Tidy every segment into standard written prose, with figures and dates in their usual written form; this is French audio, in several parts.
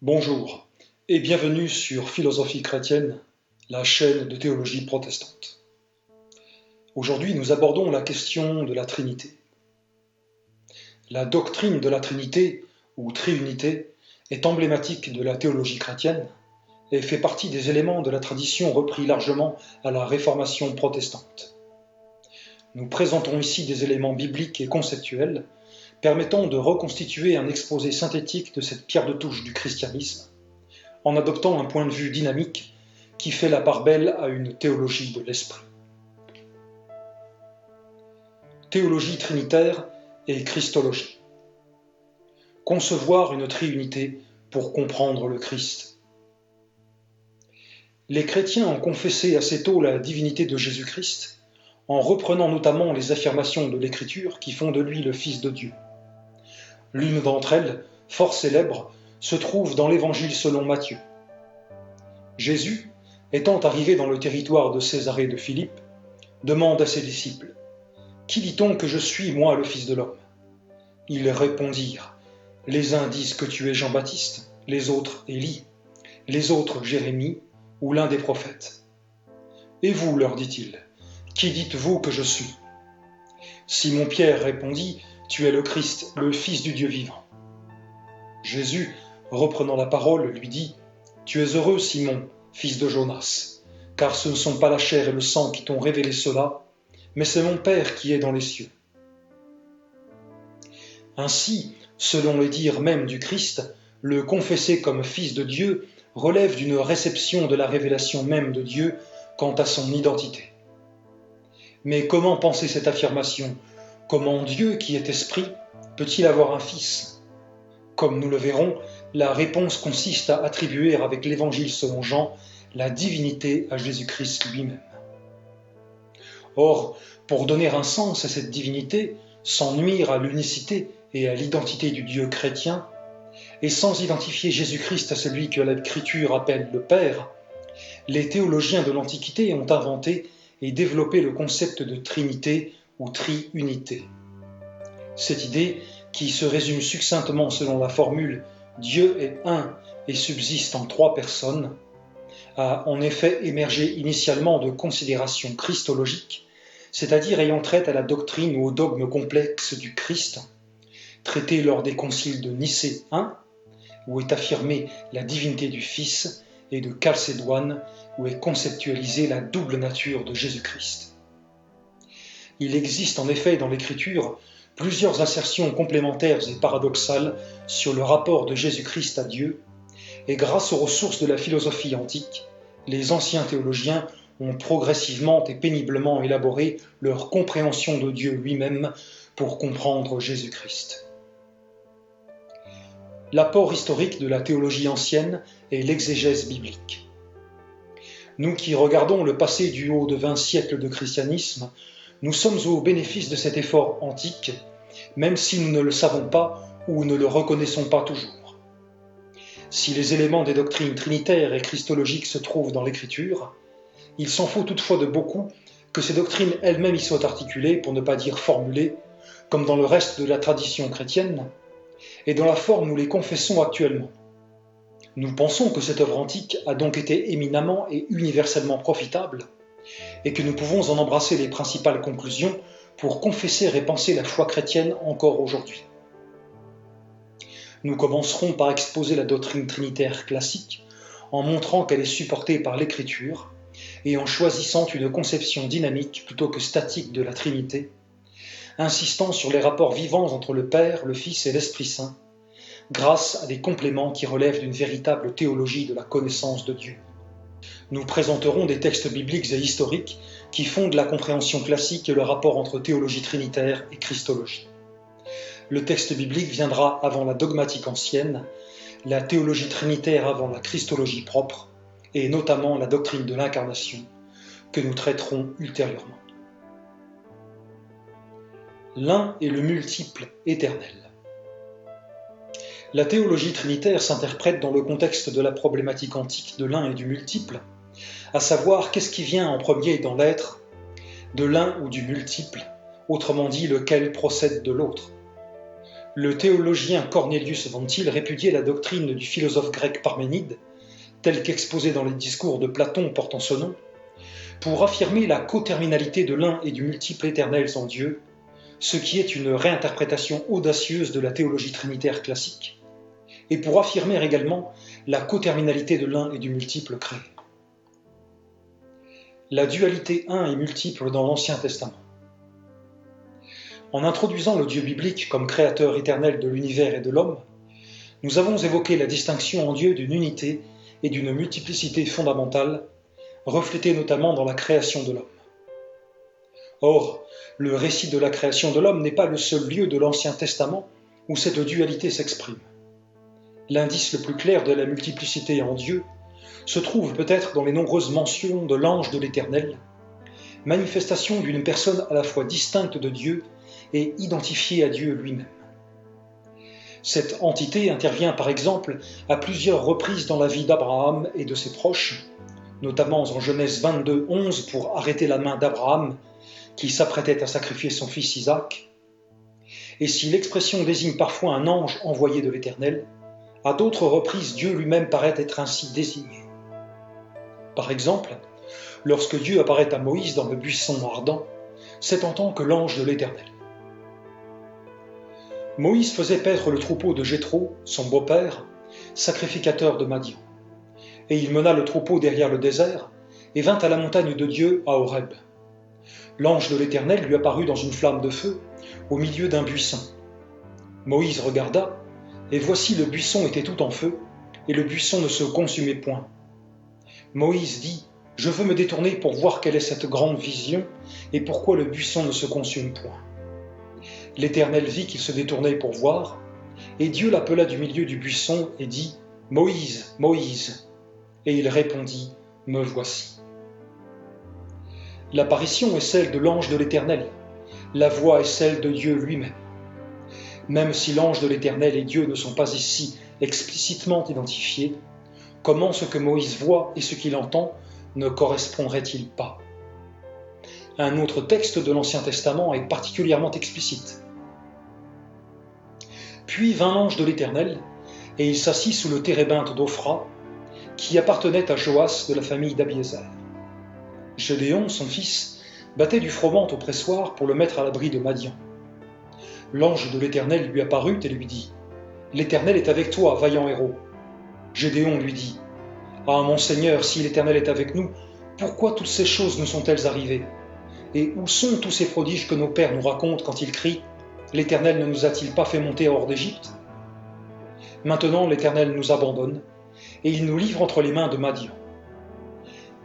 Bonjour et bienvenue sur Philosophie chrétienne, la chaîne de théologie protestante. Aujourd'hui, nous abordons la question de la Trinité. La doctrine de la Trinité, ou triunité, est emblématique de la théologie chrétienne et fait partie des éléments de la tradition repris largement à la Réformation protestante. Nous présentons ici des éléments bibliques et conceptuels permettant de reconstituer un exposé synthétique de cette pierre de touche du christianisme, en adoptant un point de vue dynamique qui fait la part belle à une théologie de l'esprit. Théologie trinitaire et christologie. Concevoir une triunité pour comprendre le Christ. Les chrétiens ont confessé assez tôt la divinité de Jésus-Christ, en reprenant notamment les affirmations de l'Écriture qui font de lui le Fils de Dieu. L'une d'entre elles, fort célèbre, se trouve dans l'Évangile selon Matthieu. Jésus, étant arrivé dans le territoire de Césarée de Philippe, demande à ses disciples : « Qui dit-on que je suis, moi, le Fils de l'homme » Ils répondirent : « Les uns disent que tu es Jean-Baptiste, les autres Élie, les autres Jérémie ou l'un des prophètes. Et vous, leur dit-il, qui dites-vous que je suis ? Simon-Pierre répondit : Tu es le Christ, le Fils du Dieu vivant. Jésus, reprenant la parole, lui dit : Tu es heureux, Simon, fils de Jonas, car ce ne sont pas la chair et le sang qui t'ont révélé cela, mais c'est mon Père qui est dans les cieux. Ainsi, selon les dires même du Christ, le confesser comme Fils de Dieu relève d'une réception de la révélation même de Dieu quant à son identité. Mais comment penser cette affirmation ? Comment Dieu, qui est esprit, peut-il avoir un fils ? Comme nous le verrons, la réponse consiste à attribuer avec l'Évangile selon Jean la divinité à Jésus-Christ lui-même. Or, pour donner un sens à cette divinité, sans nuire à l'unicité et à l'identité du Dieu chrétien, et sans identifier Jésus-Christ à celui que l'Écriture appelle le Père, les théologiens de l'Antiquité ont inventé et développé le concept de Trinité ou triunité. Cette idée, qui se résume succinctement selon la formule « Dieu est un et subsiste en trois personnes », a en effet émergé initialement de considérations christologiques, c'est-à-dire ayant trait à la doctrine ou au dogme complexe du Christ, traité lors des conciles de Nicée I, où est affirmée la divinité du Fils, et de Chalcédoine, où est conceptualisée la double nature de Jésus-Christ. Il existe en effet dans l'Écriture plusieurs assertions complémentaires et paradoxales sur le rapport de Jésus-Christ à Dieu, et grâce aux ressources de la philosophie antique, les anciens théologiens ont progressivement et péniblement élaboré leur compréhension de Dieu lui-même pour comprendre Jésus-Christ. L'apport historique de la théologie ancienne est l'exégèse biblique. Nous qui regardons le passé du haut de 20 siècles de christianisme, nous sommes au bénéfice de cet effort antique, même si nous ne le savons pas ou ne le reconnaissons pas toujours. Si les éléments des doctrines trinitaires et christologiques se trouvent dans l'Écriture, il s'en faut toutefois de beaucoup que ces doctrines elles-mêmes y soient articulées, pour ne pas dire formulées, comme dans le reste de la tradition chrétienne, et dans la forme nous les confessons actuellement. Nous pensons que cette œuvre antique a donc été éminemment et universellement profitable, et que nous pouvons en embrasser les principales conclusions pour confesser et penser la foi chrétienne encore aujourd'hui. Nous commencerons par exposer la doctrine trinitaire classique, en montrant qu'elle est supportée par l'Écriture, et en choisissant une conception dynamique plutôt que statique de la Trinité, insistant sur les rapports vivants entre le Père, le Fils et l'Esprit Saint, grâce à des compléments qui relèvent d'une véritable théologie de la connaissance de Dieu. Nous présenterons des textes bibliques et historiques qui fondent la compréhension classique et le rapport entre théologie trinitaire et christologie. Le texte biblique viendra avant la dogmatique ancienne, la théologie trinitaire avant la christologie propre, et notamment la doctrine de l'incarnation, que nous traiterons ultérieurement. L'un est le multiple éternel. La théologie trinitaire s'interprète dans le contexte de la problématique antique de l'un et du multiple, à savoir qu'est-ce qui vient en premier dans l'être, de l'un ou du multiple, autrement dit lequel procède de l'autre. Le théologien Cornelius Van Til répudiait la doctrine du philosophe grec Parménide, telle qu'exposée dans les discours de Platon portant ce nom, pour affirmer la coterminalité de l'un et du multiple éternels en Dieu, ce qui est une réinterprétation audacieuse de la théologie trinitaire classique, et pour affirmer également la coterminalité de l'un et du multiple créé. La dualité un et multiple dans l'Ancien Testament. En introduisant le Dieu biblique comme créateur éternel de l'univers et de l'homme, nous avons évoqué la distinction en Dieu d'une unité et d'une multiplicité fondamentale, reflétée notamment dans la création de l'homme. Or, le récit de la création de l'homme n'est pas le seul lieu de l'Ancien Testament où cette dualité s'exprime. L'indice le plus clair de la multiplicité en Dieu se trouve peut-être dans les nombreuses mentions de l'ange de l'Éternel, manifestation d'une personne à la fois distincte de Dieu et identifiée à Dieu lui-même. Cette entité intervient par exemple à plusieurs reprises dans la vie d'Abraham et de ses proches, notamment en Genèse 22, 11 pour arrêter la main d'Abraham qui s'apprêtait à sacrifier son fils Isaac. Et si l'expression désigne parfois un ange envoyé de l'Éternel, à d'autres reprises Dieu lui-même paraît être ainsi désigné. Par exemple, lorsque Dieu apparaît à Moïse dans le buisson ardent, c'est en tant que l'ange de l'Éternel. Moïse faisait paître le troupeau de Jéthro, son beau-père, sacrificateur de Madian. Et il mena le troupeau derrière le désert et vint à la montagne de Dieu à Horeb. L'ange de l'Éternel lui apparut dans une flamme de feu au milieu d'un buisson. Moïse regarda, et voici le buisson était tout en feu, et le buisson ne se consumait point. Moïse dit, « Je veux me détourner pour voir quelle est cette grande vision, et pourquoi le buisson ne se consume point. » L'Éternel vit qu'il se détournait pour voir, et Dieu l'appela du milieu du buisson et dit, « Moïse, Moïse !» Et il répondit, « Me voici. » L'apparition est celle de l'ange de l'Éternel, la voix est celle de Dieu lui-même. Même si l'ange de l'Éternel et Dieu ne sont pas ici explicitement identifiés, comment ce que Moïse voit et ce qu'il entend ne correspondraient-ils pas? Un autre texte de l'Ancien Testament est particulièrement explicite. Puis vint l'ange de l'Éternel, et il s'assit sous le térébinthe d'Ophra, qui appartenait à Joas de la famille d'Abiézer. Gédéon, son fils, battait du froment au pressoir pour le mettre à l'abri de Madian. L'ange de l'Éternel lui apparut et lui dit, « L'Éternel est avec toi, vaillant héros. » Gédéon lui dit, « Ah, mon Seigneur, si l'Éternel est avec nous, pourquoi toutes ces choses nous sont-elles arrivées? Et où sont tous ces prodiges que nos pères nous racontent quand ils crient, « L'Éternel ne nous a-t-il pas fait monter hors d'Égypte ?» Maintenant l'Éternel nous abandonne, et il nous livre entre les mains de Madian.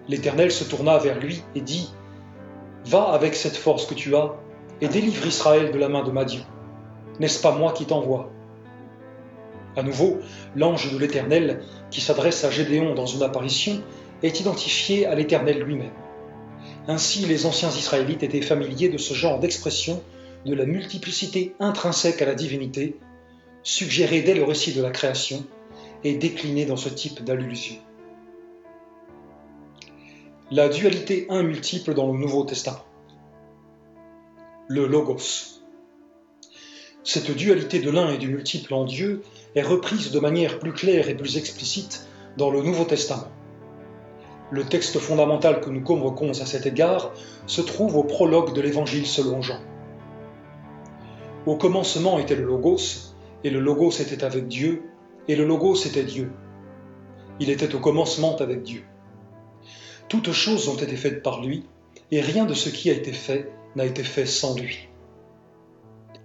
L'Éternel se tourna vers lui et dit, « Va avec cette force que tu as, et délivre Israël de la main de Madian. N'est-ce pas moi qui t'envoie ?» À nouveau, l'ange de l'Éternel, qui s'adresse à Gédéon dans une apparition, est identifié à l'Éternel lui-même. Ainsi, les anciens Israélites étaient familiers de ce genre d'expression de la multiplicité intrinsèque à la divinité, suggérée dès le récit de la création et déclinée dans ce type d'allusion. La dualité un multiple dans le Nouveau Testament. Le Logos. Cette dualité de l'un et du multiple en Dieu est reprise de manière plus claire et plus explicite dans le Nouveau Testament. Le texte fondamental que nous convoquons à cet égard se trouve au prologue de l'Évangile selon Jean. Au commencement était le Logos, et le Logos était avec Dieu, et le Logos était Dieu. Il était au commencement avec Dieu. Toutes choses ont été faites par lui, et rien de ce qui a été fait n'a été fait sans lui.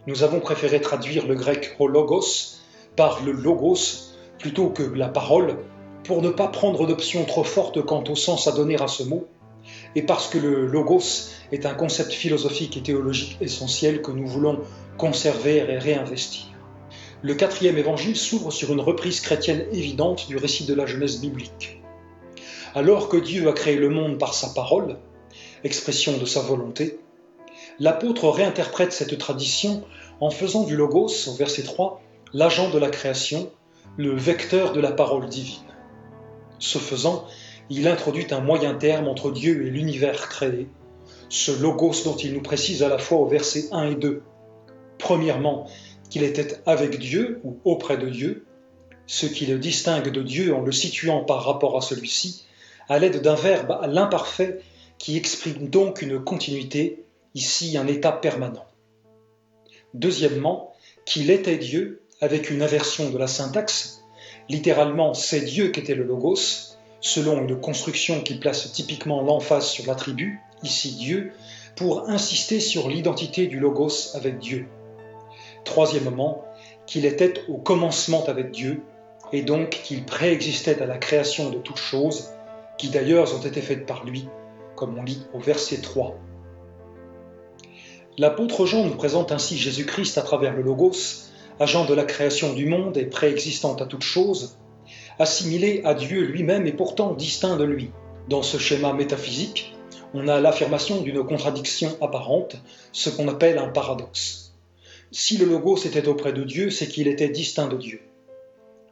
Nous avons préféré traduire le grec hologos par le logos plutôt que la parole, pour ne pas prendre d'option trop forte quant au sens à donner à ce mot, et parce que le logos est un concept philosophique et théologique essentiel que nous voulons conserver et réinvestir. Le 4e évangile s'ouvre sur une reprise chrétienne évidente du récit de la Genèse biblique. Alors que Dieu a créé le monde par sa parole, expression de sa volonté, l'apôtre réinterprète cette tradition en faisant du Logos, au verset 3, l'agent de la création, le vecteur de la parole divine. Ce faisant, il introduit un moyen terme entre Dieu et l'univers créé, ce Logos dont il nous précise à la fois au verset 1 et 2. Premièrement, qu'il était avec Dieu ou auprès de Dieu, ce qui le distingue de Dieu en le situant par rapport à celui-ci, à l'aide d'un verbe à l'imparfait qui exprime donc une continuité, ici un état permanent. Deuxièmement, qu'il était Dieu, avec une inversion de la syntaxe, littéralement c'est Dieu qu'était le logos, selon une construction qui place typiquement l'emphase sur l'attribut, ici Dieu, pour insister sur l'identité du logos avec Dieu. Troisièmement, qu'il était au commencement avec Dieu, et donc qu'il préexistait à la création de toutes choses, qui d'ailleurs ont été faites par lui, comme on lit au verset 3. L'apôtre Jean nous présente ainsi Jésus-Christ à travers le Logos, agent de la création du monde et préexistant à toutes choses, assimilé à Dieu lui-même et pourtant distinct de lui. Dans ce schéma métaphysique, on a l'affirmation d'une contradiction apparente, ce qu'on appelle un paradoxe. Si le Logos était auprès de Dieu, c'est qu'il était distinct de Dieu.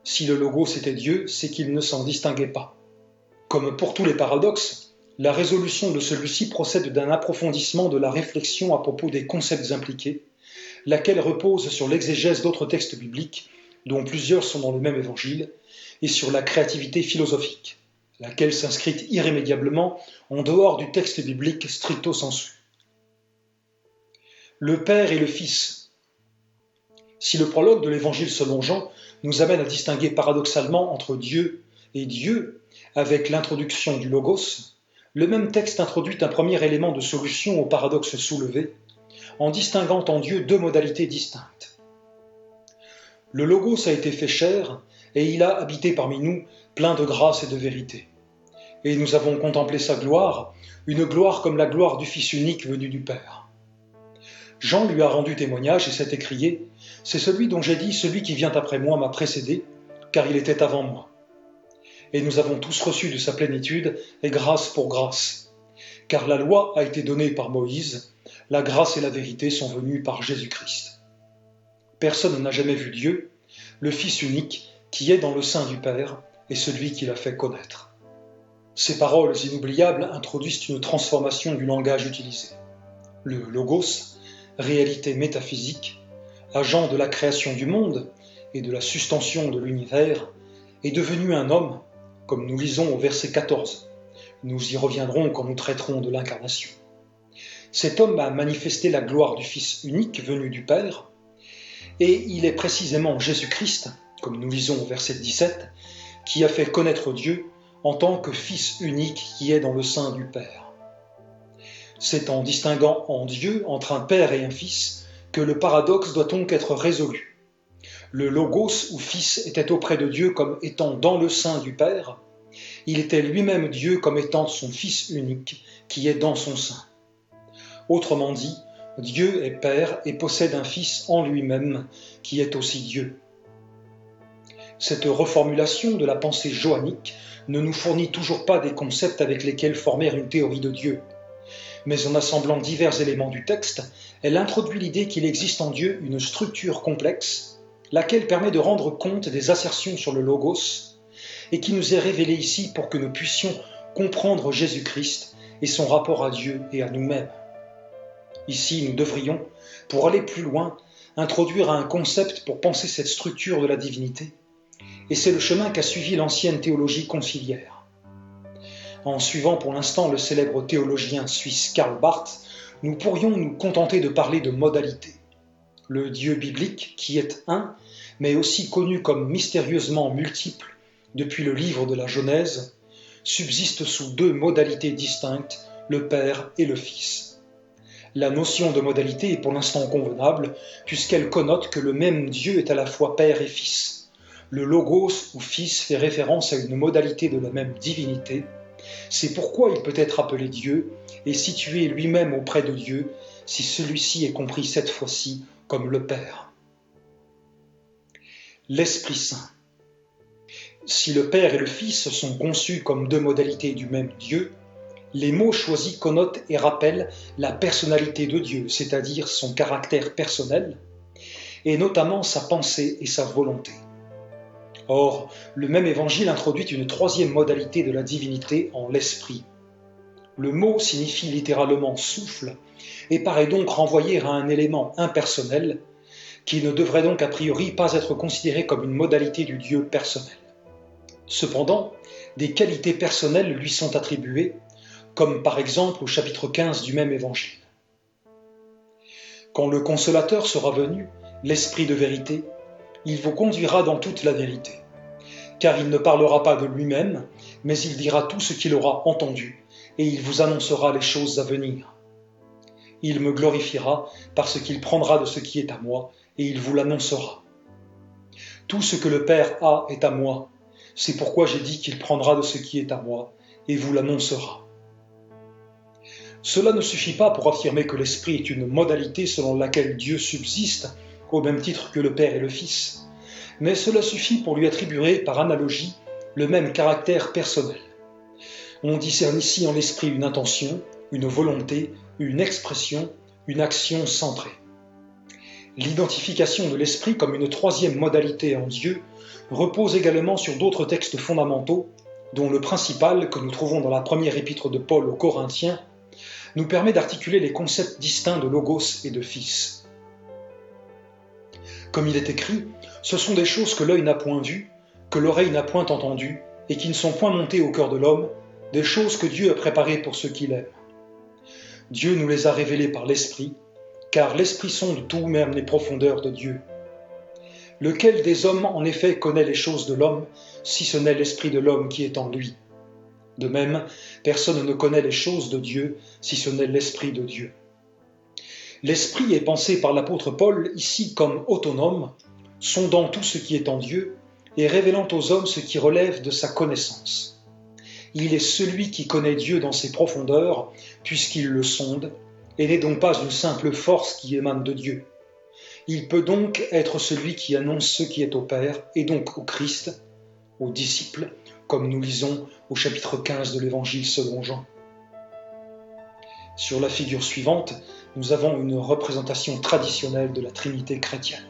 Si le Logos était Dieu, c'est qu'il ne s'en distinguait pas. Comme pour tous les paradoxes, la résolution de celui-ci procède d'un approfondissement de la réflexion à propos des concepts impliqués, laquelle repose sur l'exégèse d'autres textes bibliques, dont plusieurs sont dans le même évangile, et sur la créativité philosophique, laquelle s'inscrit irrémédiablement en dehors du texte biblique stricto sensu. Le Père et le Fils. Si le prologue de l'évangile selon Jean nous amène à distinguer paradoxalement entre Dieu et Dieu, avec l'introduction du Logos, le même texte introduit un premier élément de solution au paradoxe soulevé, en distinguant en Dieu deux modalités distinctes. Le Logos a été fait chair, et il a habité parmi nous, plein de grâce et de vérité. Et nous avons contemplé sa gloire, une gloire comme la gloire du Fils unique venu du Père. Jean lui a rendu témoignage et s'est écrié « C'est celui dont j'ai dit, celui qui vient après moi m'a précédé, car il était avant moi. » Et nous avons tous reçu de sa plénitude, et grâce pour grâce. Car la loi a été donnée par Moïse, la grâce et la vérité sont venues par Jésus-Christ. Personne n'a jamais vu Dieu, le Fils unique, qui est dans le sein du Père, et celui qui l'a fait connaître. Ces paroles inoubliables introduisent une transformation du langage utilisé. Le Logos, réalité métaphysique, agent de la création du monde et de la sustention de l'univers, est devenu un homme, comme nous lisons au verset 14. Nous y reviendrons quand nous traiterons de l'incarnation. Cet homme a manifesté la gloire du Fils unique venu du Père, et il est précisément Jésus-Christ, comme nous lisons au verset 17, qui a fait connaître Dieu en tant que Fils unique qui est dans le sein du Père. C'est en distinguant en Dieu entre un Père et un Fils que le paradoxe doit donc être résolu. Le Logos ou Fils était auprès de Dieu comme étant dans le sein du Père. Il était lui-même Dieu comme étant son Fils unique qui est dans son sein. Autrement dit, Dieu est Père et possède un Fils en lui-même qui est aussi Dieu. Cette reformulation de la pensée johannique ne nous fournit toujours pas des concepts avec lesquels former une théorie de Dieu. Mais en assemblant divers éléments du texte, elle introduit l'idée qu'il existe en Dieu une structure complexe, laquelle permet de rendre compte des assertions sur le Logos, et qui nous est révélée ici pour que nous puissions comprendre Jésus-Christ et son rapport à Dieu et à nous-mêmes. Ici, nous devrions, pour aller plus loin, introduire un concept pour penser cette structure de la divinité, et c'est le chemin qu'a suivi l'ancienne théologie conciliaire. En suivant pour l'instant le célèbre théologien suisse Karl Barth, nous pourrions nous contenter de parler de modalité. Le Dieu biblique, qui est un, mais aussi connu comme mystérieusement multiple depuis le livre de la Genèse, subsiste sous deux modalités distinctes, le Père et le Fils. La notion de modalité est pour l'instant convenable, puisqu'elle connote que le même Dieu est à la fois Père et Fils. Le Logos ou Fils fait référence à une modalité de la même divinité. C'est pourquoi il peut être appelé Dieu et situé lui-même auprès de Dieu, si celui-ci est compris cette fois-ci comme le Père. L'Esprit Saint. Si le Père et le Fils sont conçus comme deux modalités du même Dieu, les mots choisis connotent et rappellent la personnalité de Dieu, c'est-à-dire son caractère personnel, et notamment sa pensée et sa volonté. Or, le même évangile introduit une troisième modalité de la divinité en l'esprit. Le mot signifie littéralement souffle et paraît donc renvoyer à un élément impersonnel qui ne devrait donc a priori pas être considéré comme une modalité du Dieu personnel. Cependant, des qualités personnelles lui sont attribuées, comme par exemple au chapitre 15 du même évangile. Quand le Consolateur sera venu, l'Esprit de vérité, il vous conduira dans toute la vérité, car il ne parlera pas de lui-même, mais il dira tout ce qu'il aura entendu, et il vous annoncera les choses à venir. Il me glorifiera parce qu'il prendra de ce qui est à moi, et il vous l'annoncera. Tout ce que le Père a est à moi, c'est pourquoi j'ai dit qu'il prendra de ce qui est à moi, et vous l'annoncera. Cela ne suffit pas pour affirmer que l'Esprit est une modalité selon laquelle Dieu subsiste, au même titre que le Père et le Fils, mais cela suffit pour lui attribuer, par analogie, le même caractère personnel. On discerne ici en l'Esprit une intention, une volonté, une expression, une action centrée. L'identification de l'Esprit comme une troisième modalité en Dieu repose également sur d'autres textes fondamentaux, dont le principal, que nous trouvons dans la première épître de Paul aux Corinthiens, nous permet d'articuler les concepts distincts de Logos et de Fils. Comme il est écrit, ce sont des choses que l'œil n'a point vues, que l'oreille n'a point entendues, et qui ne sont point montées au cœur de l'homme, des choses que Dieu a préparées pour ceux qui l'aiment. Dieu nous les a révélées par l'Esprit, car l'Esprit sonde tout, même les profondeurs de Dieu. Lequel des hommes, en effet, connaît les choses de l'homme, si ce n'est l'Esprit de l'homme qui est en lui? De même, personne ne connaît les choses de Dieu, si ce n'est l'Esprit de Dieu. L'Esprit est pensé par l'apôtre Paul ici comme autonome, sondant tout ce qui est en Dieu et révélant aux hommes ce qui relève de sa connaissance. Il est celui qui connaît Dieu dans ses profondeurs, puisqu'il le sonde, et n'est donc pas une simple force qui émane de Dieu. Il peut donc être celui qui annonce ce qui est au Père, et donc au Christ, aux disciples, comme nous lisons au chapitre 15 de l'Évangile selon Jean. Sur la figure suivante, nous avons une représentation traditionnelle de la Trinité chrétienne.